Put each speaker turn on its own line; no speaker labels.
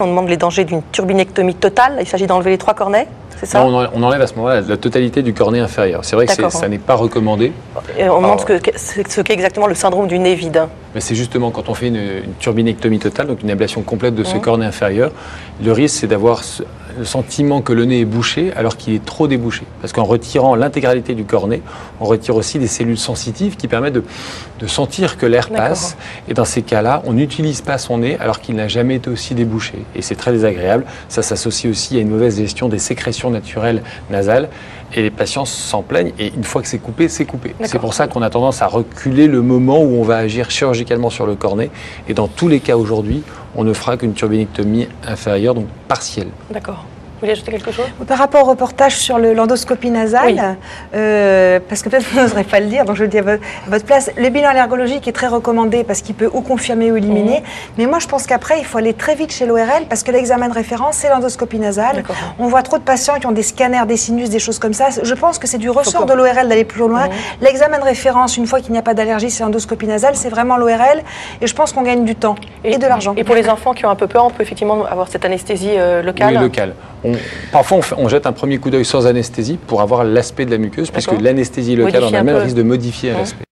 On demande les dangers d'une turbinectomie totale. Il s'agit d'enlever les 3 cornets, c'est ça?
Non, on enlève à ce moment-là la totalité du cornet inférieur. C'est vrai que ça n'est pas recommandé.
Et on demande ce qu'est exactement le syndrome du nez vide.
Mais c'est justement quand on fait une turbinectomie totale, donc une ablation complète de ce cornet inférieur, le risque c'est d'avoir le sentiment que le nez est bouché alors qu'il est trop débouché. Parce qu'en retirant l'intégralité du cornet, on retire aussi des cellules sensitives qui permettent de sentir que l'air passe. Et dans ces cas-là, on n'utilise pas son nez alors qu'il n'a jamais été aussi débouché. Et c'est très désagréable. Ça s'associe aussi à une mauvaise gestion des sécrétions naturelles nasales. Et les patients s'en plaignent. Et une fois que c'est coupé, c'est coupé. C'est pour ça qu'on a tendance à reculer le moment où on va agir chirurgicalement sur le cornet. Et dans tous les cas aujourd'hui, on ne fera qu'une turbinectomie inférieure, donc partielle.
D'accord. Vous voulez ajouter quelque chose?
Par rapport au reportage sur l'endoscopie nasale, parce que peut-être vous n'oserez pas le dire, donc je le dis à votre place, le bilan allergologique est très recommandé parce qu'il peut ou confirmer ou éliminer. Mais moi, je pense qu'après, il faut aller très vite chez l'ORL parce que l'examen de référence, c'est l'endoscopie nasale. On voit trop de patients qui ont des scanners, des sinus, des choses comme ça. Je pense que c'est du ressort de l'ORL d'aller plus loin. L'examen de référence, une fois qu'il n'y a pas d'allergie, c'est l'endoscopie nasale, c'est vraiment l'ORL. Et je pense qu'on gagne du temps et de l'argent.
Et pour les enfants qui ont un peu peur, on peut effectivement avoir cette anesthésie locale?
Oui, locale. Parfois, on jette un premier coup d'œil sans anesthésie pour avoir l'aspect de la muqueuse, puisque l'anesthésie locale en elle-même risque de modifier l'aspect.